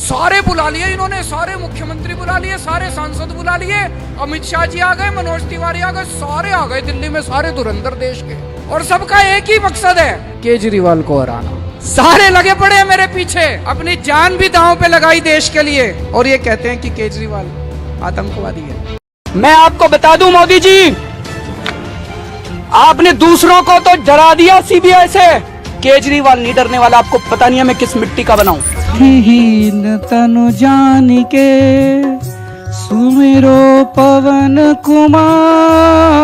सारे बुला लिए इन्होंने, सारे मुख्यमंत्री बुला लिए, सारे सांसद बुला लिए, अमित शाह जी आ गए, मनोज तिवारी आ गए, सारे आ गए दिल्ली में, सारे धुरंधर देश के, और सबका एक ही मकसद है, केजरीवाल को हराना। सारे लगे पड़े हैं मेरे पीछे, अपनी जान भी दांव पे लगाई देश के लिए, और ये कहते हैं कि केजरीवाल आतंकवादी है। मैं आपको बता दूं मोदी जी, आपने दूसरों को तो डरा दिया सीबीआई से, केजरीवाल नहीं डरने वाला। आपको पता नहीं है मैं किस मिट्टी का बनाऊं। हीन तनु जान के सुमिरो पवन कुमार,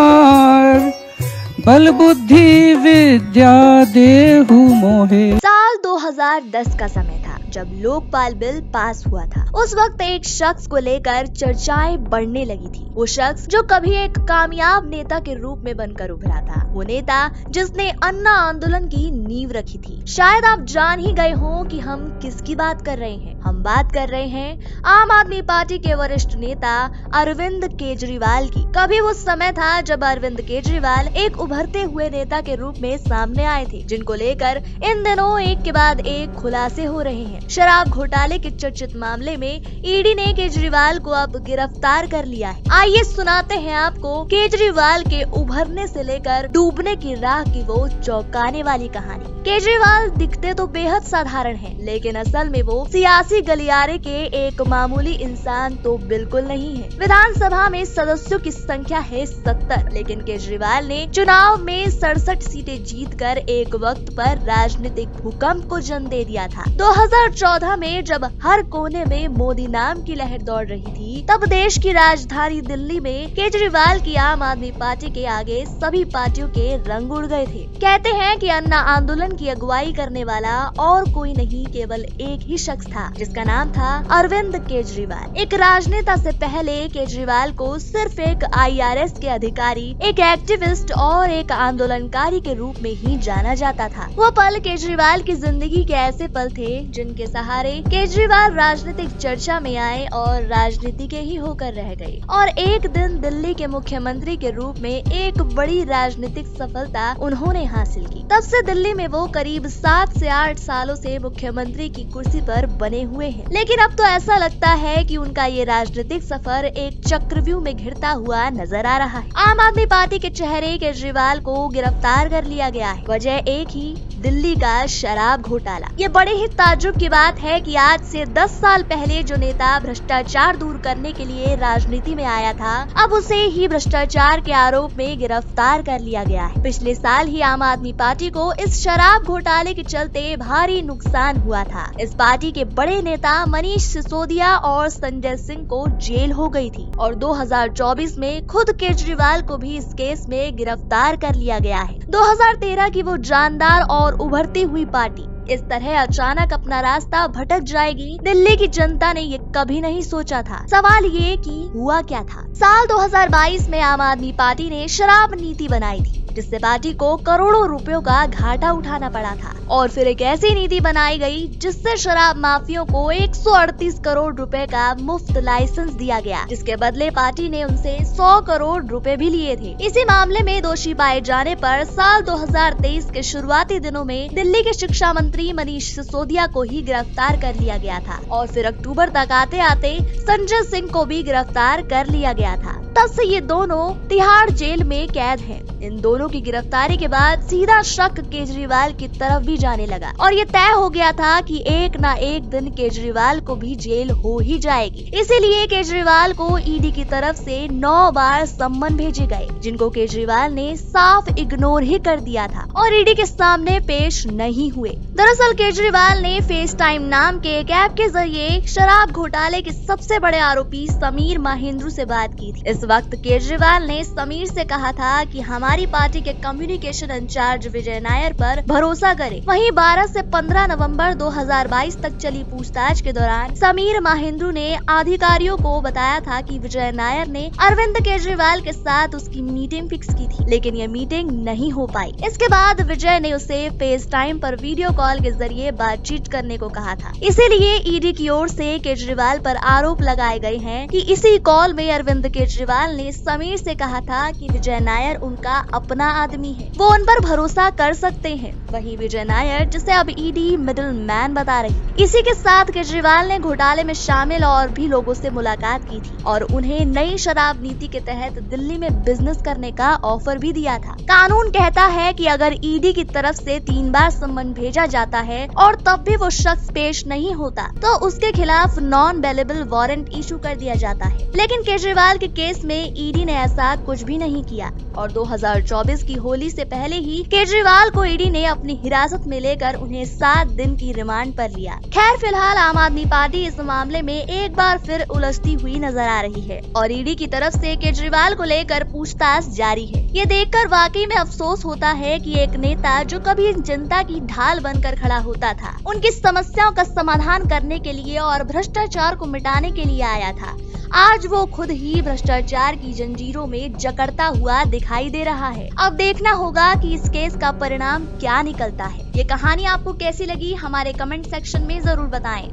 बल बुद्धि विद्या देहु मोहे। साल 2010 का समय था जब लोकपाल बिल पास हुआ था। उस वक्त एक शख्स को लेकर चर्चाएं बढ़ने लगी थी। वो शख्स जो कभी एक कामयाब नेता के रूप में बनकर उभरा था, वो नेता जिसने अन्ना आंदोलन की नींव रखी थी। शायद आप जान ही गए हो कि हम किसकी बात कर रहे हैं। हम बात कर रहे हैं आम आदमी पार्टी के वरिष्ठ नेता अरविंद केजरीवाल की। कभी वो समय था जब अरविंद केजरीवाल एक उभरते हुए नेता के रूप में सामने आए थे, जिनको लेकर इन दिनों एक के बाद एक खुलासे हो रहे हैं। शराब घोटाले के चर्चित मामले में ईडी ने केजरीवाल को अब गिरफ्तार कर लिया है। आइए सुनाते हैं आपको केजरीवाल के उभरने से लेकर डूबने की राह की वो चौंकाने वाली कहानी। केजरीवाल दिखते तो बेहद साधारण हैं, लेकिन असल में वो सियासी गलियारे के एक मामूली इंसान तो बिल्कुल नहीं है। विधानसभा में सदस्यों की संख्या है 70, लेकिन केजरीवाल ने चुनाव में 67 सीटें जीतकर एक वक्त पर राजनीतिक भूकंप को जन्म दे दिया था। 2014 में जब हर कोने में मोदी नाम की लहर दौड़ रही थी, तब देश की राजधानी दिल्ली में केजरीवाल की आम आदमी पार्टी के आगे सभी पार्टियों के रंग उड़ गए थे। कहते हैं कि अन्ना आंदोलन की अगुवाई करने वाला और कोई नहीं, केवल एक ही शख्स था, जिसका नाम था अरविंद केजरीवाल। एक राजनेता से पहले केजरीवाल को सिर्फ एक IRS के अधिकारी, एक एक्टिविस्ट और एक आंदोलनकारी के रूप में ही जाना जाता था। वो पल केजरीवाल की जिंदगी के ऐसे पल थे जिनके सहारे केजरीवाल राजनीतिक चर्चा में आए और राजनीति के ही होकर रह गए, और एक दिन दिल्ली के मुख्यमंत्री के रूप में एक बड़ी राजनीतिक सफलता उन्होंने हासिल की। तब से दिल्ली में वो करीब 7 से 8 सालों से मुख्यमंत्री की कुर्सी पर बने हुए हैं। लेकिन अब तो ऐसा लगता है कि उनका ये राजनीतिक सफर एक चक्रव्यूह में घिरता हुआ नजर आ रहा है। आम आदमी पार्टी के चेहरे केजरीवाल को गिरफ्तार कर लिया गया है। वजह एक ही, दिल्ली का शराब घोटाला। ये बड़े ही ताज्जुब की बात है कि आज से 10 साल पहले जो नेता भ्रष्टाचार दूर करने के लिए राजनीति में आया था, अब उसे ही भ्रष्टाचार के आरोप में गिरफ्तार कर लिया गया है। पिछले साल ही आम आदमी पार्टी को इस शराब घोटाले के चलते भारी नुकसान हुआ था। इस पार्टी के बड़े नेता मनीष सिसोदिया और संजय सिंह को जेल हो गई थी, और 2024 में खुद केजरीवाल को भी इस केस में गिरफ्तार कर लिया गया है। 2013 की वो जानदार और उभरती हुई पार्टी इस तरह अचानक अपना रास्ता भटक जाएगी, दिल्ली की जनता ने ये कभी नहीं सोचा था। सवाल ये कि हुआ क्या था। साल 2022 में आम आदमी पार्टी ने शराब नीति बनाई थी, जिससे पार्टी को करोड़ों रुपयों का घाटा उठाना पड़ा था, और फिर एक ऐसी नीति बनाई गई जिससे शराब माफियों को 138 करोड़ रुपए का मुफ्त लाइसेंस दिया गया, जिसके बदले पार्टी ने उनसे 100 करोड़ रुपए भी लिए थे। इसी मामले में दोषी पाए जाने पर साल 2023 के शुरुआती दिनों में दिल्ली के शिक्षा मंत्री मनीष सिसोदिया को ही गिरफ्तार कर लिया गया था, और फिर अक्टूबर तक आते आते संजय सिंह को भी गिरफ्तार कर लिया गया था। तब से ये दोनों तिहाड़ जेल में कैद हैं। इन दोनों की गिरफ्तारी के बाद सीधा शक केजरीवाल की तरफ भी जाने लगा, और ये तय हो गया था कि एक ना एक दिन केजरीवाल को भी जेल हो ही जाएगी। इसीलिए केजरीवाल को ईडी की तरफ से 9 बार सम्मन भेजे गए, जिनको केजरीवाल ने साफ इग्नोर ही कर दिया था और ईडी के सामने पेश नहीं हुए। दरअसल केजरीवाल ने फेस टाइम नाम के एक ऐप के जरिए शराब घोटाले के सबसे बड़े आरोपी समीर महेंद्र से बात की थी। इस वक्त केजरीवाल ने समीर से कहा था कि हमारी पार्टी के कम्युनिकेशन इंचार्ज विजय नायर पर भरोसा करें। वहीं 12 से 15 नवंबर 2022 तक चली पूछताछ के दौरान समीर महेंद्र ने अधिकारियों को बताया था कि विजय नायर ने अरविंद केजरीवाल के साथ उसकी मीटिंग फिक्स की थी, लेकिन ये मीटिंग नहीं हो पाई। इसके बाद विजय ने उसे फेस टाइम पर वीडियो कॉल के जरिए बातचीत करने को कहा था। इसीलिए ईडी की ओर से केजरीवाल पर आरोप लगाए गए हैं कि इसी कॉल में अरविंद केजरीवाल केजरीवाल ने समीर से कहा था कि विजय नायर उनका अपना आदमी है, वो उन पर भरोसा कर सकते हैं। वहीं विजय नायर, जिसे अब ईडी मिडिल मैन बता रही। इसी के साथ केजरीवाल ने घोटाले में शामिल और भी लोगों से मुलाकात की थी और उन्हें नई शराब नीति के तहत दिल्ली में बिजनेस करने का ऑफर भी दिया था। कानून कहता है कि अगर ईडी की तरफ से 3 बार सम्मन भेजा जाता है और तब भी वो शख्स पेश नहीं होता तो उसके खिलाफ नॉन बेलेबल वारंट इशू कर दिया जाता है। लेकिन केजरीवाल के केस में ईडी ने ऐसा कुछ भी नहीं किया और 2024 की होली से पहले ही केजरीवाल को ईडी ने अपनी हिरासत में लेकर उन्हें 7 दिन की रिमांड पर लिया। खैर, फिलहाल आम आदमी पार्टी इस मामले में एक बार फिर उलझती हुई नजर आ रही है और ईडी की तरफ से केजरीवाल को लेकर पूछताछ जारी है। ये देखकर वाकई में अफसोस होता है कि एक नेता जो कभी जनता की ढाल बनकर खड़ा होता था, उनकी समस्याओं का समाधान करने के लिए और भ्रष्टाचार को मिटाने के लिए आया था, आज वो खुद ही भ्रष्टाचार की जंजीरों में जकड़ता हुआ दिखाई दे रहा है। अब देखना होगा कि इस केस का परिणाम क्या निकलता है। ये कहानी आपको कैसी लगी, हमारे कमेंट सेक्शन में जरूर बताएं।